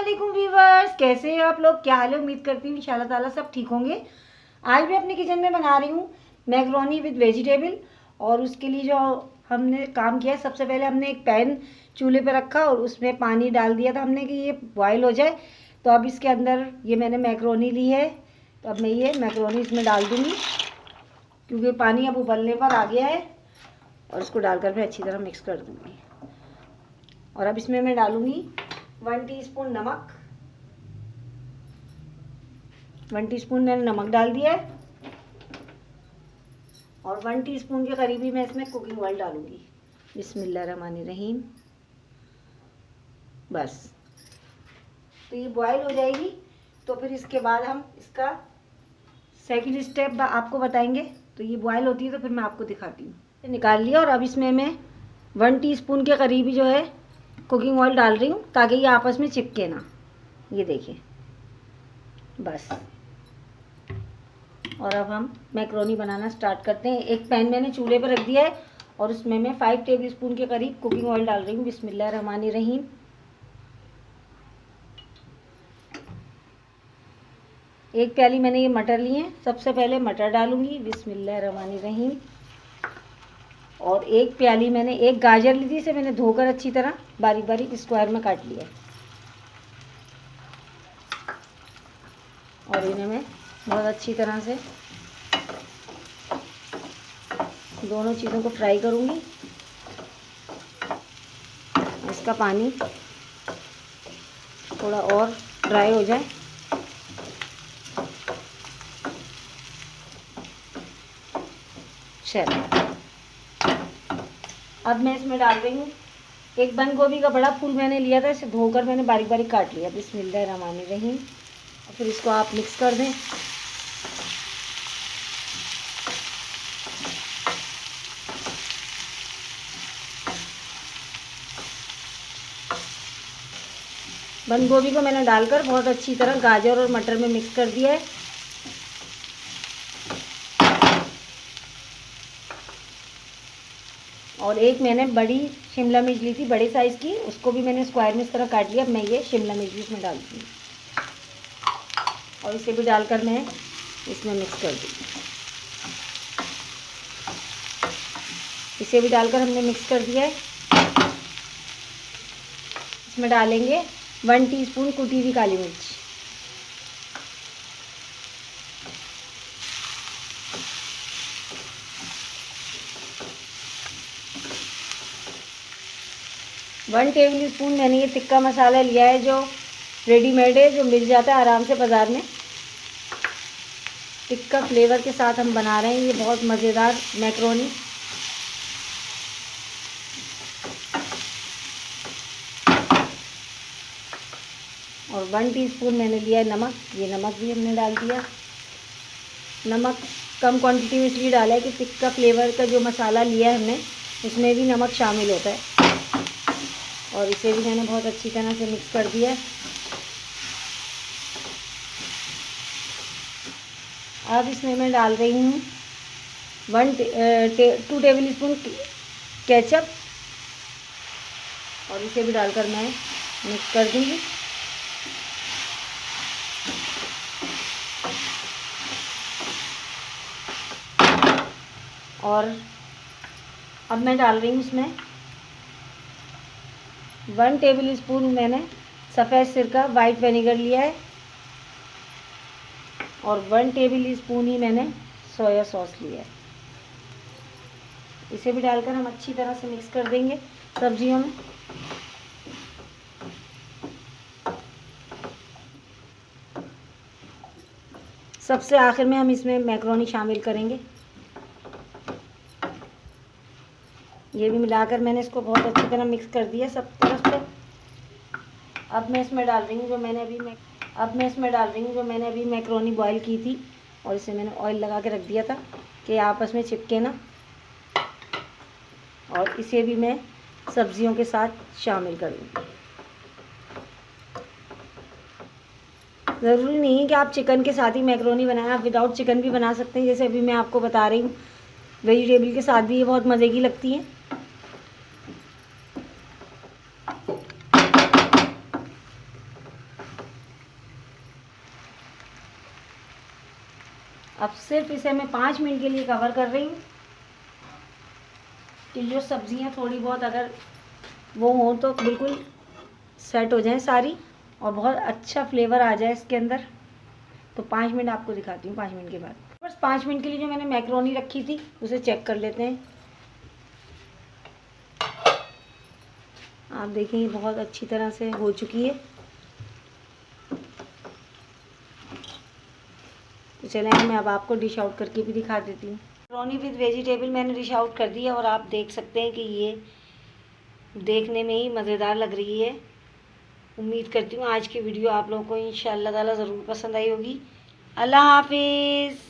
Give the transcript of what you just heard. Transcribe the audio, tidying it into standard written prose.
वालेकुम व्यूवर्स, कैसे हैं आप लोग? क्या हाल है? उम्मीद करती हूँ इंशाल्लाह ताला सब ठीक होंगे। आज मैं अपने किचन में बना रही हूँ मैक्रोनी विद वेजिटेबल। और उसके लिए जो हमने काम किया है, सबसे पहले हमने एक पैन चूल्हे पे रखा और उसमें पानी डाल दिया था हमने कि ये बॉयल हो जाए। तो अब इसके अंदर ये मैंने मैक्रोनी ली है, तो अब मैं ये मैक्रोनी इसमें डाल दूँगी क्योंकि पानी अब उबलने पर आ गया है। और इसको डालकर मैं अच्छी तरह मिक्स कर दूँगी। और अब इसमें मैं डालूँगी 1 टीस्पून नमक। 1 टीस्पून मैंने नमक डाल दिया है और 1 टीस्पून के करीब ही मैं इसमें कुकिंग ऑयल डालूँगी। बिस्मिल्लाहिर्रहमानिर्रहीम। बस, तो ये बॉयल हो जाएगी। तो फिर इसके बाद हम इसका सेकंड स्टेप आपको बताएंगे। तो ये बॉयल होती है तो फिर मैं आपको दिखाती हूँ। निकाल लिया और अब इसमें मैं 1 टीस्पून के करीब ही जो है कुकिंग ऑयल डाल रही हूँ ताकि ये आपस में चिपके ना। ये देखिए, बस। और अब हम मैक्रोनी बनाना स्टार्ट करते हैं। एक पैन मैंने चूल्हे पर रख दिया है और उसमें मैं 5 टेबलस्पून के करीब कुकिंग ऑयल डाल रही हूँ। बिस्मिल्लाहिर्रहमानिर्रहीम। एक प्याली मैंने ये मटर लिए हैं, सबसे पहले मटर डालूंगी। बिस्मिल्लाहिर्रहमानिर्रहीम। और एक प्याली मैंने एक गाजर ली थी, इसे मैंने धोकर अच्छी तरह बारीक बारीक स्क्वायर में काट लिया। और इन्हें मैं बहुत अच्छी तरह से दोनों चीज़ों को फ्राई करूँगी। इसका पानी थोड़ा और ड्राई हो जाए। चलो, अब मैं इसमें डाल रही हूँ एक बंद गोभी का बड़ा फूल मैंने लिया था, इसे धोकर मैंने बारीक बारीक काट लिया। बिस्मिल्लाहिर्रहमानिर्रहीम। और फिर इसको आप मिक्स कर दें। बंद गोभी को मैंने डालकर बहुत अच्छी तरह गाजर और मटर में मिक्स कर दिया है। और एक मैंने बड़ी शिमला मिर्च ली थी, बड़े साइज़ की, उसको भी मैंने स्क्वायर में इस तरह काट लिया। अब मैं ये शिमला मिर्च इसमें डाल दूँगी और इसे भी डालकर मैं इसमें मिक्स कर दूँगी। इसे भी डालकर हमने मिक्स कर दिया है। इसमें डालेंगे 1 टीस्पून कुटी हुई काली मिर्च। वन टेबल स्पून मैंने ये टिक्का मसाला लिया है, जो रेडीमेड है, जो मिल जाता है आराम से बाज़ार में। टिक्का फ्लेवर के साथ हम बना रहे हैं ये बहुत मज़ेदार मैक्रोनी। और 1 टीस्पून मैंने लिया है नमक, ये नमक भी हमने डाल दिया। नमक कम क्वांटिटी में इसलिए डाला है कि टिक्का फ्लेवर का जो मसाला लिया है हमने, उसमें भी नमक शामिल होता है। और इसे भी मैंने बहुत अच्छी तरह से मिक्स कर दिया है। अब इसमें मैं डाल रही हूँ 2 टेबल स्पून केचप और इसे भी डालकर मैं मिक्स कर दूँगी। और अब मैं डाल रही हूँ इसमें 1 टेबल स्पून मैंने सफ़ेद सिरका वाइट विनेगर लिया है और 1 टेबल स्पून ही मैंने सोया सॉस लिया है। इसे भी डालकर हम अच्छी तरह से मिक्स कर देंगे सब्जियों में। सबसे आखिर में हम इसमें मैक्रोनी शामिल करेंगे। ये भी मिलाकर मैंने इसको बहुत अच्छी तरह मिक्स कर दिया सब तरफ से। अब मैं इसमें डाल रही हूँ जो मैंने अभी मैक्रोनी बॉईल की थी और इसे मैंने ऑयल लगा के रख दिया था कि आपस में चिपके ना। और इसे भी मैं सब्जियों के साथ शामिल कर दूँगी। ज़रूरी नहीं है कि आप चिकन के साथ ही मैक्रोनी बनाएं, आप विदाउट चिकन भी बना सकते हैं, जैसे अभी मैं आपको बता रही हूँ। वेजिटेबल के साथ भी ये बहुत मज़े की लगती हैं। अब सिर्फ इसे मैं 5 मिनट के लिए कवर कर रही हूँ कि जो सब्जियाँ थोड़ी बहुत अगर वो हों तो बिल्कुल सेट हो जाए सारी और बहुत अच्छा फ्लेवर आ जाए इसके अंदर। तो 5 मिनट आपको दिखाती हूँ 5 मिनट के बाद। बस 5 मिनट के लिए जो मैंने मैक्रोनी रखी थी उसे चेक कर लेते हैं। आप देखेंगे बहुत अच्छी तरह से हो चुकी है। तो चलें मैं अब आपको डिश आउट करके भी दिखा देती हूँ। मैक्रोनी विद वेजिटेबल मैंने डिश आउट कर दी है और आप देख सकते हैं कि ये देखने में ही मज़ेदार लग रही है। उम्मीद करती हूँ आज की वीडियो आप लोगों को इंशाअल्लाह ताला ज़रूर पसंद आई होगी। अल्लाह हाफिज़।